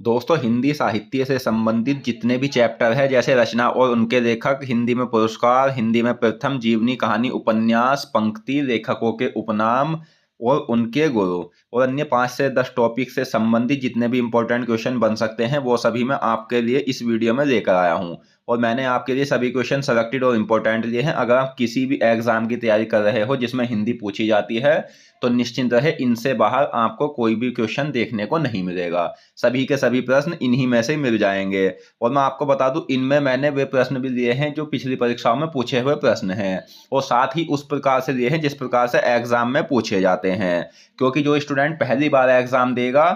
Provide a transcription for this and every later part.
दोस्तों, हिंदी साहित्य से संबंधित जितने भी चैप्टर हैं, जैसे रचना और उनके लेखक, हिंदी में पुरस्कार, हिंदी में प्रथम जीवनी, कहानी, उपन्यास, पंक्ति, लेखकों के उपनाम और उनके गुरु और अन्य 5 से 10 टॉपिक से संबंधित जितने भी इंपॉर्टेंट क्वेश्चन बन सकते हैं, वो सभी मैं आपके लिए इस वीडियो में लेकर आया हूँ। और मैंने आपके लिए सभी क्वेश्चन सेलेक्टेड और इम्पोर्टेंट लिए हैं। अगर आप किसी भी एग्जाम की तैयारी कर रहे हो जिसमें हिंदी पूछी जाती है, तो निश्चिंत रहे, इनसे बाहर आपको कोई भी क्वेश्चन देखने को नहीं मिलेगा। सभी के सभी प्रश्न इन्हीं में से मिल जाएंगे। और मैं आपको बता दूं, इनमें मैंने वे प्रश्न भी लिए हैं जो पिछली परीक्षाओं में पूछे हुए प्रश्न हैं, और साथ ही उस प्रकार से लिए हैं जिस प्रकार से एग्जाम में पूछे जाते हैं। क्योंकि जो स्टूडेंट पहली बार एग्जाम देगा,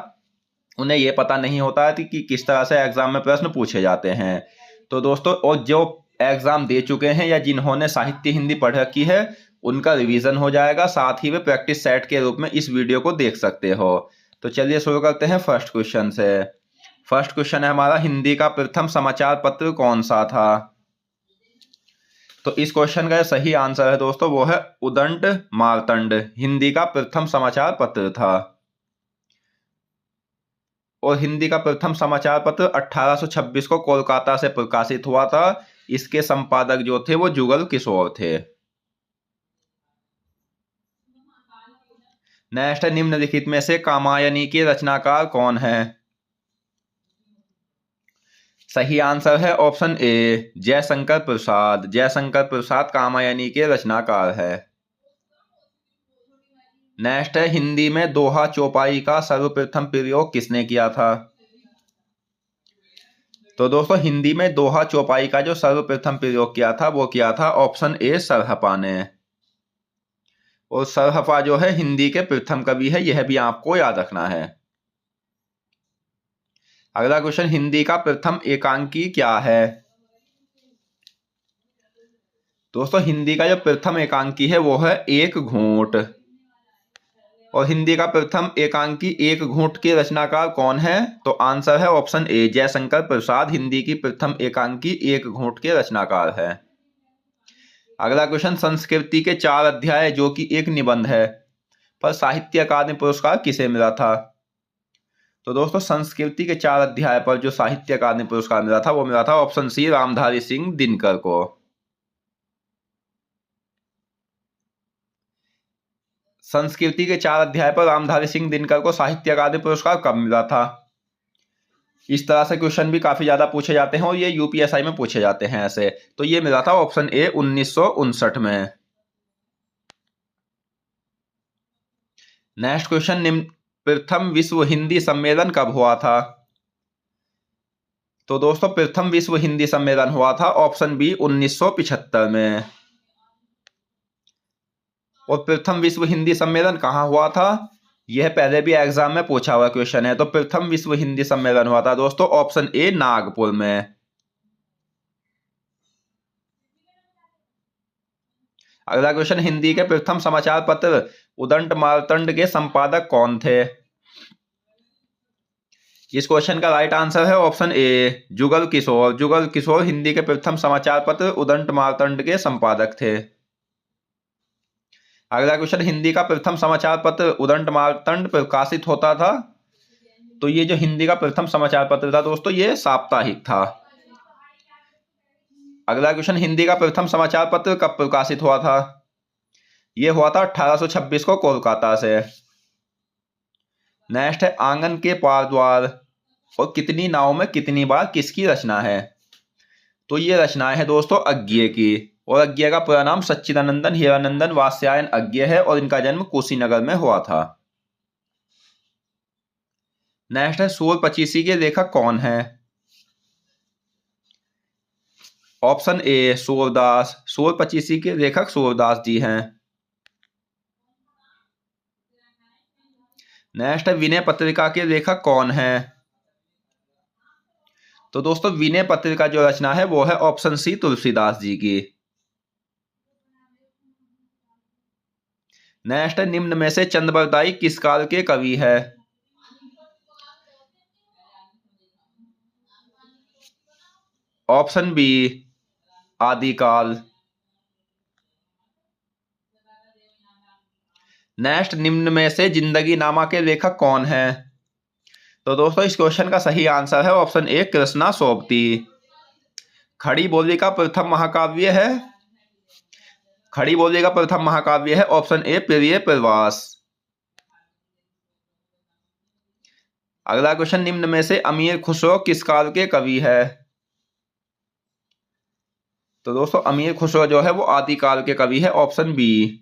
उन्हें यह पता नहीं होता है कि किस तरह से एग्जाम में प्रश्न पूछे जाते हैं। तो दोस्तों, और जो एग्जाम दे चुके हैं या जिन्होंने साहित्य हिंदी पढ़ रखी है, उनका रिवीजन हो जाएगा। साथ ही वे प्रैक्टिस सेट के रूप में इस वीडियो को देख सकते हो। तो चलिए शुरू करते हैं फर्स्ट क्वेश्चन से। फर्स्ट क्वेश्चन है हमारा, हिंदी का प्रथम समाचार पत्र कौन सा था? तो इस क्वेश्चन का सही आंसर है दोस्तों, वो है उदंड मार्तंड, हिंदी का प्रथम समाचार पत्र था। और हिंदी का प्रथम समाचार पत्र 1826 को कोलकाता से प्रकाशित हुआ था। इसके संपादक जो थे वो जुगल किशोर थे। नेक्स्ट है, निम्नलिखित में से कामायनी के रचनाकार कौन है? सही आंसर है ऑप्शन ए, जयशंकर प्रसाद। जयशंकर प्रसाद कामायनी के रचनाकार है। नेक्स्ट है, हिंदी में दोहा चौपाई का सर्वप्रथम प्रयोग किसने किया था? तो दोस्तों, हिंदी में दोहा चौपाई का जो सर्वप्रथम प्रयोग किया था, वो किया था ऑप्शन ए, सरहपा ने। और सरहपा जो है हिंदी के प्रथम कवि है, यह भी आपको याद रखना है। अगला क्वेश्चन, हिंदी का प्रथम एकांकी क्या है? दोस्तों, हिंदी का जो प्रथम एकांकी है वो है एक घूंट। और हिंदी का प्रथम एकांकी एक घूंट के रचनाकार कौन है? तो आंसर है ऑप्शन ए, जयशंकर प्रसाद हिंदी की प्रथम एकांकी एक घूंट के रचनाकार है। अगला क्वेश्चन, संस्कृति के 4 अध्याय जो कि एक निबंध है, पर साहित्य अकादमी पुरस्कार किसे मिला था? तो दोस्तों, संस्कृति के 4 अध्याय पर जो साहित्य अकादमी पुरस्कार मिला था, वो मिला था ऑप्शन सी, रामधारी सिंह दिनकर को। संस्कृति के 4 अध्याय पर रामधारी सिंह दिनकर को साहित्य अकादमी पुरस्कार कब मिला था? इस तरह से क्वेश्चन भी काफी ज्यादा पूछे जाते हैं और ये यूपीएसआई में पूछे जाते हैं ऐसे। तो ये मिला था ऑप्शन ए, 1959 में। नेक्स्ट क्वेश्चन, प्रथम विश्व हिंदी सम्मेलन कब हुआ था? तो दोस्तों, प्रथम विश्व हिंदी सम्मेलन हुआ था ऑप्शन बी, 1975 में। और प्रथम विश्व हिंदी सम्मेलन कहाँ हुआ था? यह पहले भी एग्जाम में पूछा हुआ क्वेश्चन है। तो प्रथम विश्व हिंदी सम्मेलन हुआ था दोस्तों ऑप्शन ए, नागपुर में। अगला क्वेश्चन, हिंदी के प्रथम समाचार पत्र उदंड मार्तंड के संपादक कौन थे? इस क्वेश्चन का राइट आंसर है ऑप्शन ए, जुगल किशोर। जुगल किशोर हिंदी के प्रथम समाचार पत्र उदंड मार्तंड के संपादक थे। अगला क्वेश्चन, हिंदी का प्रथम समाचार पत्र उदंड मार्तंड प्रकाशित होता था। तो ये जो हिंदी का प्रथम समाचार पत्र था दोस्तों, ये साप्ताहिक था। अगला क्वेश्चन, हिंदी का प्रथम समाचार पत्र कब प्रकाशित हुआ था? यह हुआ था 1826 को कोलकाता से। नेक्स्ट है, आंगन के पार द्वार और कितनी नाव में कितनी बार किसकी रचना है? तो ये रचनाएं है दोस्तों अज्ञे की। और अज्ञे का पूरा नाम सच्चिदानंदन हीरानंदन वात्स्यायन अज्ञे है, और इनका जन्म कुशीनगर में हुआ था। नेक्स्ट है, सूर पचीसी के लेखक कौन है? ऑप्शन ए, सूरदास। सूर पचीसी के लेखक सूरदास जी हैं। नेक्स्ट है, विनय पत्रिका के लेखक कौन है? तो दोस्तों, विनय पत्रिका जो रचना है वो है ऑप्शन सी, तुलसीदास जी की। नेक्स्ट है, निम्न में से चंद्रबरदाई किस काल के कवि है? ऑप्शन बी, आदिकाल। नेक्स्ट, निम्न में से जिंदगी नामा के लेखक कौन है? तो दोस्तों इस क्वेश्चन का सही आंसर है ऑप्शन ए कृष्णा सोबती। खड़ी बोली का प्रथम महाकाव्य है, खड़ी बोली का प्रथम महाकाव्य है ऑप्शन ए प्रिय प्रवास। अगला क्वेश्चन, निम्न में से अमीर खुसरो किस काल के कवि है? तो दोस्तों अमीर खुसरो जो है वो आदिकाल के कवि है, ऑप्शन बी।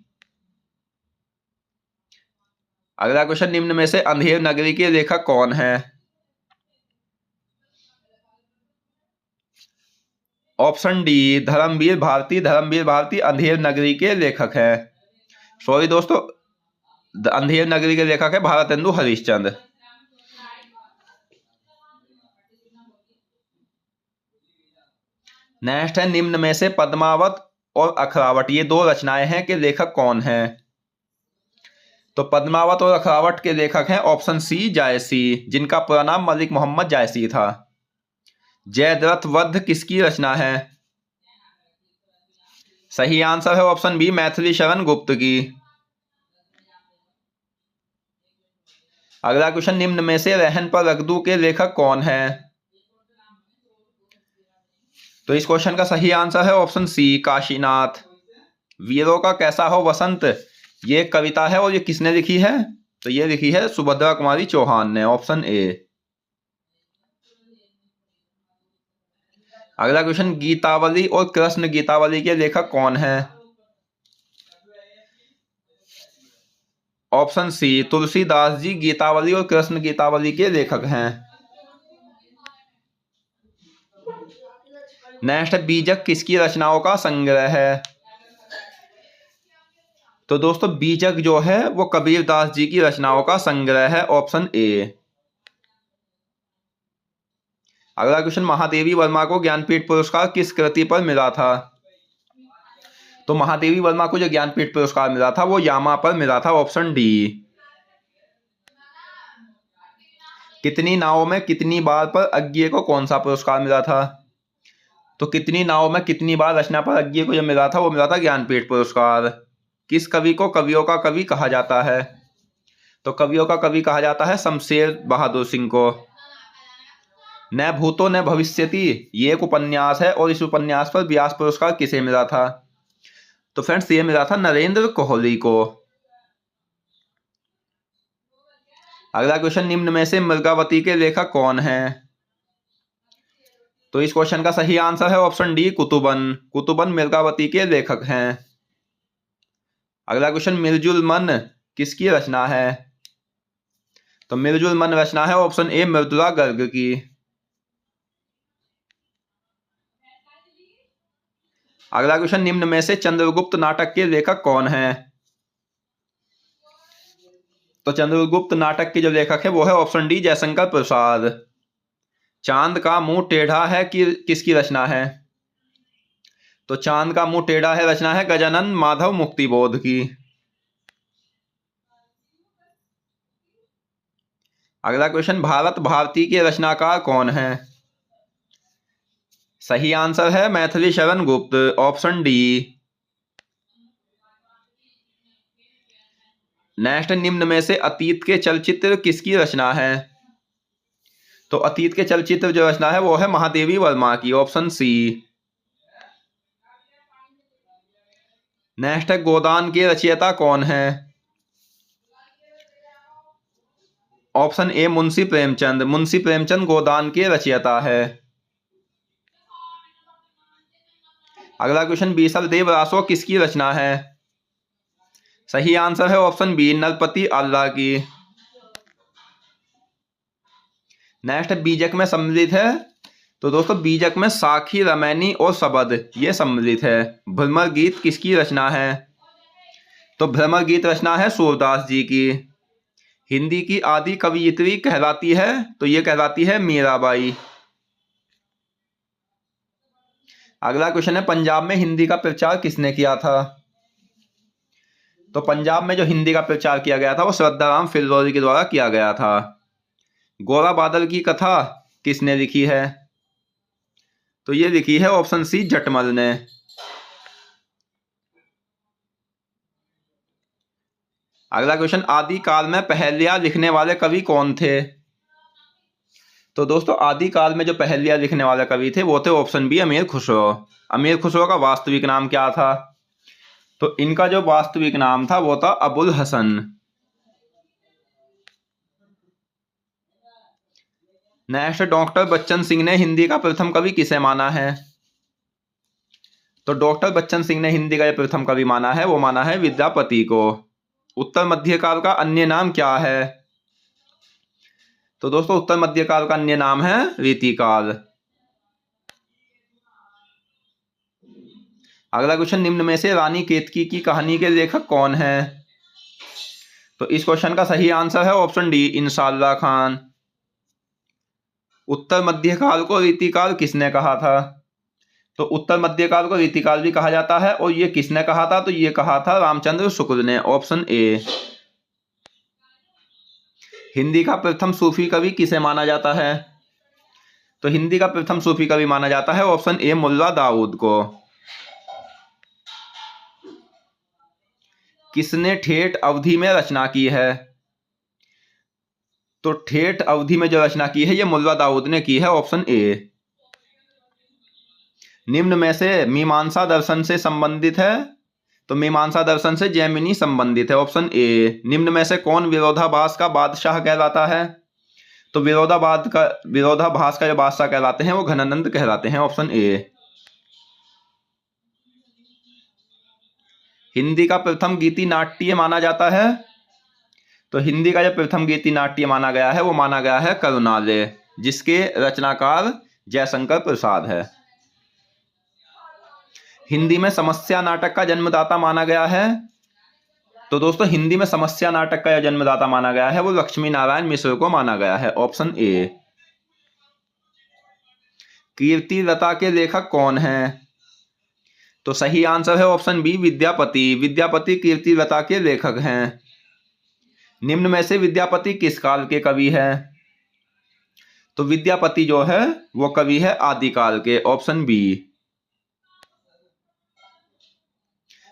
अगला क्वेश्चन, निम्न में से अंधेर नगरी के लेखक कौन है? Option D Dharmveer Bharati. धर्मवीर भारती अंधेर नगरी के लेखक है। सॉरी दोस्तों, अंधेर नगरी के लेखक है भारतेंदु हरिश्चंद्र। नेक्स्ट है, निम्न में से पद्मावत और अखरावट ये दो रचनाएं हैं के लेखक कौन है? तो पद्मावत और अखरावट के लेखक हैं ऑप्शन सी जायसी, जिनका पूरा नाम मलिक मोहम्मद जायसी था। जयद्रथ वध किसकी रचना है? सही आंसर है ऑप्शन बी मैथिली शरण गुप्त की। अगला क्वेश्चन, निम्न में से रहन पर रख दूं के लेखक कौन है? तो इस क्वेश्चन का सही आंसर है ऑप्शन सी काशीनाथ। वीरों का कैसा हो वसंत ये एक कविता है, और ये किसने लिखी है? तो ये लिखी है सुभद्रा कुमारी चौहान ने, ऑप्शन ए। अगला क्वेश्चन, गीतावली और कृष्ण गीतावली के लेखक कौन है? ऑप्शन सी तुलसीदास जी गीतावली और कृष्ण गीतावली के लेखक हैं। नेक्स्ट, बीजक किसकी रचनाओं का संग्रह है? तो दोस्तों बीजक जो है वो कबीरदास जी की रचनाओं का संग्रह है, ऑप्शन ए। अगला क्वेश्चन, महादेवी वर्मा को ज्ञानपीठ पुरस्कार किस कृति पर मिला था? तो महादेवी वर्मा को जो ज्ञानपीठ पुरस्कार मिला था वो यामा पर मिला था, ऑप्शन डी। कितनी नावों में कितनी बार पर अज्ञे को कौन सा पुरस्कार मिला था? तो कितनी नावों में कितनी बार रचना पर अज्ञे को जो मिला था वो मिला था ज्ञानपीठ पुरस्कार। किस कवि को कवियों का कवि कहा जाता है? तो कवियों का कवि कहा जाता है शमशेर बहादुर सिंह को। न भूतो न भविष्यति ये एक उपन्यास है, और इस उपन्यास पर व्यास पुरस्कार किसे मिला था? तो फ्रेंड्स ये मिला था नरेंद्र कोहली को। अगला क्वेश्चन, निम्न में से मृगावती के लेखक कौन हैं? तो इस क्वेश्चन का सही आंसर है ऑप्शन डी कुतुबन। कुतुबन मृगावती के लेखक हैं। अगला क्वेश्चन, मिर्जुल मन किसकी रचना है? तो मिर्जुल मन रचना है ऑप्शन ए मृदुला गर्ग की। अगला क्वेश्चन, निम्न में से चंद्रगुप्त नाटक के लेखक कौन है? तो चंद्रगुप्त नाटक के जो लेखक है वो है ऑप्शन डी जयशंकर प्रसाद। चांद का मुंह टेढ़ा है कि किसकी रचना है? तो चांद का मुंह टेढ़ा है रचना है गजानन माधव मुक्तिबोध की। अगला क्वेश्चन, भारत भारती के रचनाकार कौन है? सही आंसर है Maithili Sharan Gupt, option D. Next, निम्न में से अतीत के चलचित्र किसकी रचना है? तो अतीत के चलचित्र जो रचना है वो है महादेवी वर्मा की, ऑप्शन सी। नेक्स्ट है, गोदान के रचयिता कौन है? Option A Munshi Premchand. मुंशी प्रेमचंद गोदान के रचयिता है। अगला क्वेश्चन, बीसर देव रासो किसकी रचना है? सही आंसर है ऑप्शन बी नरपति आल्ला की। नेक्स्ट, बीजक में सम्मिलित है। तो दोस्तों बीजक में साखी रमैनी और शबद ये सम्मिलित है। भ्रमर गीत किसकी रचना है? तो भ्रमर गीत रचना है सूरदास जी की। हिंदी की आदि कवयित्री कहलाती है? तो ये कहलाती है मीराबाई। अगला क्वेश्चन है, पंजाब में हिंदी का प्रचार किसने किया था? तो पंजाब में जो हिंदी का प्रचार किया गया था वो श्रद्धाराम फिल्लोरी के द्वारा किया गया था। गोरा बादल की कथा किसने लिखी है? तो ये लिखी है ऑप्शन सी जटमल ने। अगला क्वेश्चन, आदि काल में पहेलियां लिखने वाले कवि कौन थे? तो दोस्तों आदिकाल में जो पहेलियां लिखने वाले कवि थे वो थे ऑप्शन बी अमीर खुसरो। अमीर खुसरो का वास्तविक नाम क्या था? तो इनका जो वास्तविक नाम था वो था अबुल हसन। नेक्स्ट, डॉक्टर बच्चन सिंह ने हिंदी का प्रथम कवि किसे माना है? तो डॉक्टर बच्चन सिंह ने हिंदी का जो प्रथम कवि माना है वो माना है विद्यापति को। उत्तर मध्यकाल का अन्य नाम क्या है? तो दोस्तों उत्तर मध्यकाल का अन्य नाम है रीतिकाल। अगला क्वेश्चन, निम्न में से रानी केतकी की कहानी के लेखक कौन है? तो इस क्वेश्चन का सही आंसर है ऑप्शन डी, इंशाल्लाह खान। उत्तर मध्यकाल को रीतिकाल किसने कहा था? तो उत्तर मध्यकाल को रीतिकाल भी कहा जाता है, और ये किसने कहा था? तो ये कहा था रामचंद्र शुक्ल ने, ऑप्शन ए। हिंदी का प्रथम सूफी कवि किसे माना जाता है? तो हिंदी का प्रथम सूफी कवि माना जाता है ऑप्शन ए, मुल्ला दाऊद को। किसने ठेठ अवधि में रचना की है? तो ठेठ अवधि में जो रचना की है ये मुल्ला दाऊद ने की है, ऑप्शन ए। निम्न में से मीमांसा दर्शन से संबंधित है? तो मीमांसा दर्शन से जैमिनी संबंधित है, ऑप्शन ए। निम्न में से कौन विरोधाभास का बादशाह कहलाता है? तो विरोधाभास का जो बादशाह कहलाते हैं वो घनानंद कहलाते हैं, ऑप्शन ए। हिंदी का प्रथम गीति नाट्य माना जाता है? तो हिंदी का जो प्रथम गीति नाट्य माना गया है वो माना गया है करुणालय, जिसके रचनाकार जयशंकर प्रसाद है। हिंदी में समस्या नाटक का जन्मदाता माना गया है? तो दोस्तों हिंदी में समस्या नाटक का जन्मदाता माना गया है वो लक्ष्मी नारायण मिश्र को माना गया है, ऑप्शन ए। कीर्ति लता के लेखक कौन हैं? तो सही आंसर है ऑप्शन बी, विद्यापति। विद्यापति कीर्ति लता के लेखक हैं। निम्न में से विद्यापति किस काल के कवि हैं? तो विद्यापति जो है वो कवि है आदिकाल के, ऑप्शन बी।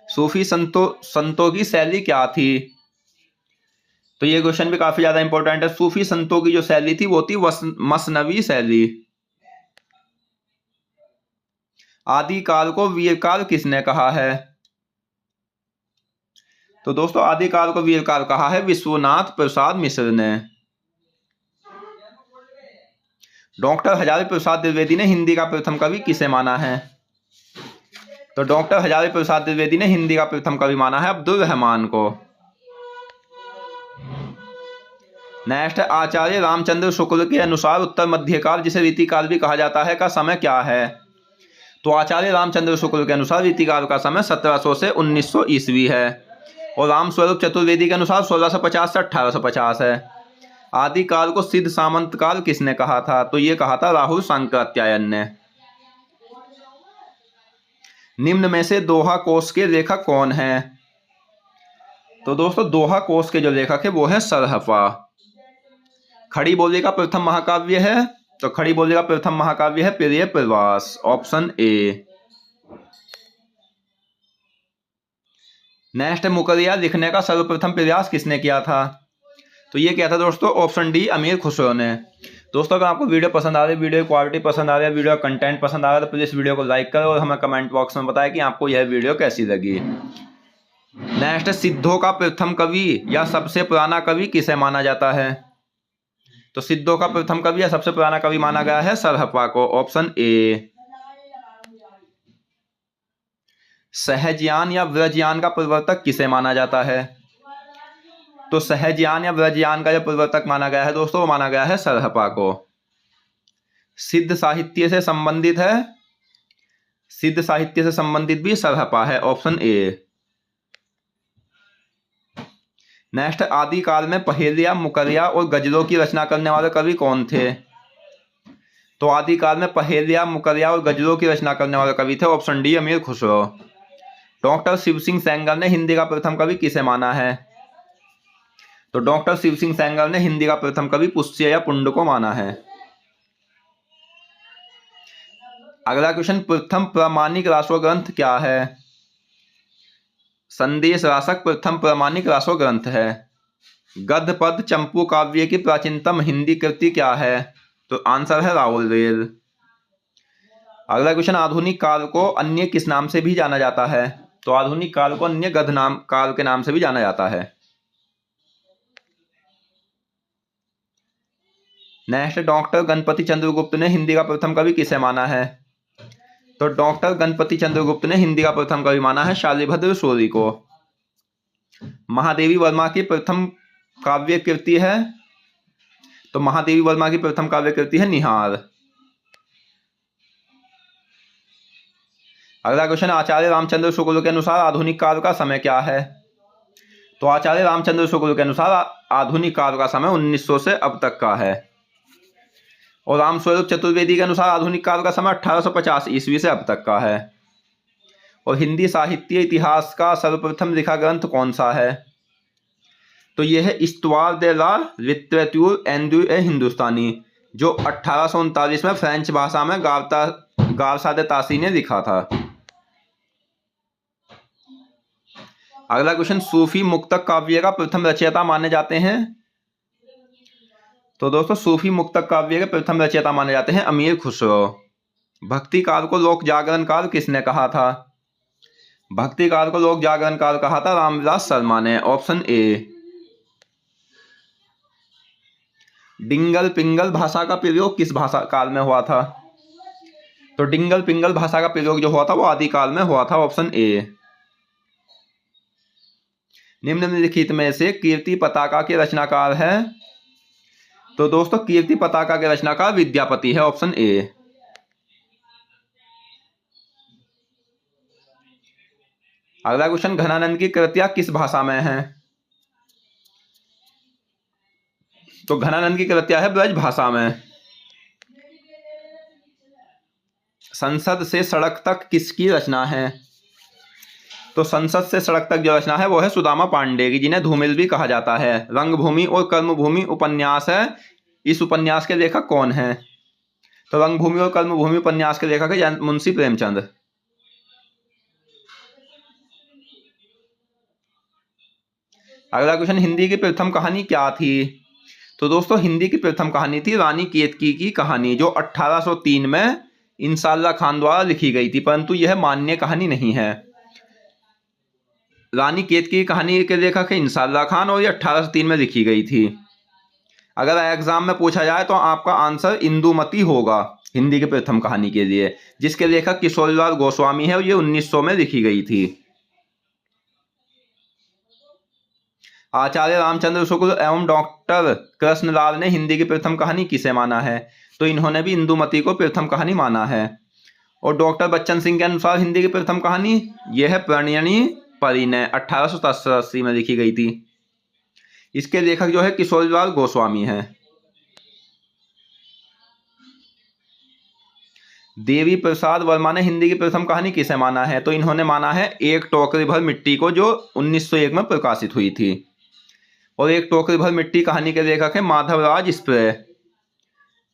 सूफी संतों की शैली क्या थी? तो ये क्वेश्चन भी काफी ज्यादा इंपॉर्टेंट है। सूफी संतों की जो शैली थी वो थी मसनवी शैली। आदिकाल को वीरकाल किसने कहा है? तो दोस्तों आदिकाल को वीरकाल कहा है विश्वनाथ प्रसाद मिश्र ने। डॉक्टर हजारी प्रसाद द्विवेदी ने हिंदी का प्रथम कवि किसे माना है? तो डॉक्टर हजारी प्रसाद द्विवेदी ने हिंदी का प्रथम कवि माना है अब्दुल रहमान को। नेक्स्ट, आचार्य रामचंद्र शुक्ल के अनुसार उत्तर मध्यकाल, जिसे रीतिकाल भी कहा जाता है, का समय क्या है? तो आचार्य रामचंद्र शुक्ल के अनुसार रीतिकाल का समय 1700 से 1900 ईस्वी है, और रामस्वरूप चतुर्वेदी के अनुसार 1650 से 1850 है। आदिकाल को सिद्ध सामंत काल किसने कहा था? तो ये कहा था राहुल सांकृत्यायन ने। निम्न में से दोहा कोश के लेखक कौन हैं? तो दोस्तों दोहा कोश के जो लेखक है वो है सरहफा। खड़ी बोली का प्रथम महाकाव्य है? तो खड़ी बोली का प्रथम महाकाव्य है प्रिय प्रवास, ऑप्शन ए। नेक्स्ट, मुकरिया लिखने का सर्वप्रथम प्रयास किसने किया था? तो ये क्या था दोस्तों, ऑप्शन डी, अमीर खुसरो ने। दोस्तों अगर आपको वीडियो पसंद आ रही है, वीडियो क्वालिटी पसंद आ रही है, वीडियो कंटेंट पसंद आ रहा है, तो प्लीज वीडियो को लाइक करो और हमें कमेंट बॉक्स में बताएं कि आपको यह वीडियो कैसी लगी। नेक्स्ट, सिद्धों का प्रथम कवि या सबसे पुराना कवि किसे माना जाता है? तो सिद्धों का प्रथम कवि या सबसे पुराना कवि माना गया है सरहपा को, ऑप्शन ए। सहजयान या व्रजयान का प्रवर्तक किसे माना जाता है? तो सहजयान या व्रजयान का जो प्रवर्तक माना गया है दोस्तों वो माना गया है सरहपा को। सिद्ध साहित्य से संबंधित है? सिद्ध साहित्य से संबंधित भी सरहपा है, ऑप्शन ए। नेक्स्ट, आदिकाल में पहेलिया, मुकरिया और गजलों की रचना करने वाले कवि कौन थे? तो आदिकाल में पहेलिया, मुकरिया और गजलों की रचना करने वाले कवि थे, ऑप्शन डी, अमीर खुसरो। डॉक्टर शिव सिंह सेंगर ने हिंदी का प्रथम कवि किसे माना है? तो डॉक्टर शिव सिंह सेंगर ने हिंदी का प्रथम कवि पुष्य या पुंड को माना है। अगला क्वेश्चन, प्रथम प्रामाणिक रासो ग्रंथ क्या है? संदेश रासक प्रथम प्रामाणिक रासो ग्रंथ है। गद्य पद चंपू काव्य की प्राचीनतम हिंदी कृति क्या है? तो आंसर है राहुल रेल। अगला क्वेश्चन, आधुनिक काल को अन्य किस नाम से भी जाना जाता है? तो आधुनिक काल को अन्य गध नाम काल के नाम से भी जाना जाता है। नेक्स्ट, डॉक्टर गणपति चंद्रगुप्त ने हिंदी का प्रथम कवि किसे माना है? तो डॉक्टर गणपति चंद्रगुप्त ने हिंदी का प्रथम कवि माना है शालिभद्र सूरि को। महादेवी वर्मा की प्रथम काव्य कृति है? तो महादेवी वर्मा की प्रथम काव्य कृति है निहार। अगला क्वेश्चन, आचार्य रामचंद्र शुक्ल के अनुसार आधुनिक काल का समय क्या है? तो आचार्य रामचंद्र शुक्ल के अनुसार आधुनिक काल का समय 1900 से अब तक का है। और रामस्वरूप चतुर्वेदी के अनुसार आधुनिक काल का समय 1850 ईस्वी से अब तक का है। और हिंदी साहित्य इतिहास का सर्वप्रथम लिखा ग्रंथ कौन सा है? तो यह है इस्तवार दे ला लिटरेचर एंड ए हिंदुस्तानी, जो 1839 में फ्रेंच भाषा में गारसा दे तासी ने लिखा था। अगला क्वेश्चन, सूफी मुक्तक काव्य का प्रथम रचयिता माने जाते हैं? तो दोस्तों, सूफी मुक्तक काव्य के प्रथम रचयिता माने जाते हैं अमीर खुसरो। भक्ति काल को लोक जागरण काल किसने कहा था? भक्ति काल को लोक जागरण काल कहा था रामविलास शर्मा ने। Option A. डिंगल पिंगल भाषा का प्रयोग किस भाषा काल में हुआ था? तो डिंगल पिंगल भाषा का प्रयोग जो हुआ था वो आदिकाल में हुआ था। Option A. निम्नलिखित में से कीर्ति पताका के रचनाकार है? तो दोस्तों, कीर्ति पताका के रचनाकार विद्यापति है। ऑप्शन ए। अगला क्वेश्चन, घनानंद की कृतियां किस भाषा में हैं? तो घनानंद की कृतियां है ब्रज भाषा में। संसद से सड़क तक किसकी रचना है? तो संसद से सड़क तक जो रचना है वो है सुदामा पांडे की, जिन्हें धूमिल भी कहा जाता है। रंगभूमि और कर्मभूमि उपन्यास है, इस उपन्यास के लेखक कौन है? तो रंगभूमि और कर्मभूमि उपन्यास के लेखक है मुंशी प्रेमचंद। अगला क्वेश्चन, हिंदी की प्रथम कहानी क्या थी? तो दोस्तों, हिंदी की प्रथम कहानी थी रानी केतकी की कहानी, जो 1803 में इंसाल्लाह खान द्वारा लिखी गई थी, परंतु यह मान्य कहानी नहीं है। रानी केतकी की कहानी के लेखक है इंसाल्लाह खान और ये 1803 में लिखी गई थी। अगर एग्जाम में पूछा जाए तो आपका आंसर इंदुमती होगा हिंदी की प्रथम कहानी के लिए, जिसके लेखक किशोरीलाल गोस्वामी है और ये 1900 में लिखी गई थी। आचार्य रामचंद्र शुक्ल एवं डॉक्टर कृष्णलाल ने हिंदी की प्रथम कहानी किसे माना है? तो इन्होंने भी इंदुमती को प्रथम कहानी माना है। और डॉक्टर बच्चन सिंह के अनुसार हिंदी की प्रथम कहानी यह है प्रणयनी परिणय, 1887 में लिखी गई थी। इसके लेखक जो है किशोरीलाल गोस्वामी हैं। देवी प्रसाद वर्मा ने हिंदी की प्रथम कहानी किसे माना है? तो इन्होंने माना है एक टोकरी भर मिट्टी को, जो 1901 में प्रकाशित हुई थी। और एक टोकरी भर मिट्टी कहानी के लेखक है माधवराज स्प्रे।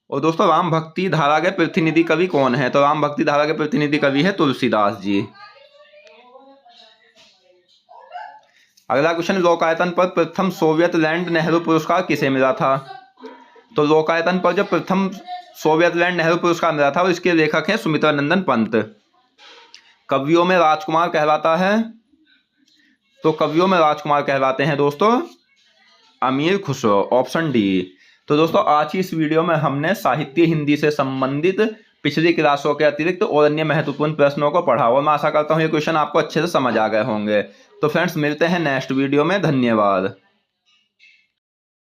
और दोस्तों, राम भक्ति धारा के प्रतिनिधि कवि कौन है? तो राम भक्ति धारा के प्रतिनिधि कवि है तुलसीदास जी। अगला क्वेश्चन, लोकायतन पर प्रथम सोवियत लैंड नेहरू पुरस्कार किसे मिला था? तो लोकायतन पर जो प्रथम सोवियत लैंड नेहरू पुरस्कार मिला था और इसके लेखक हैं सुमित्रानंदन पंत। कवियों में राजकुमार कहलाता है? तो कवियों में राजकुमार कहलाते हैं दोस्तों अमीर खुसरो। Option D. तो दोस्तों, आज की इस वीडियो में हमने साहित्य हिंदी से संबंधित पिछली क्लासों के अतिरिक्त और अन्य महत्वपूर्ण प्रश्नों को पढ़ा और मैं आशा करता हूँ ये क्वेश्चन आपको अच्छे से समझ आ गए होंगे। तो फ्रेंड्स, मिलते हैं नेक्स्ट वीडियो में। धन्यवाद।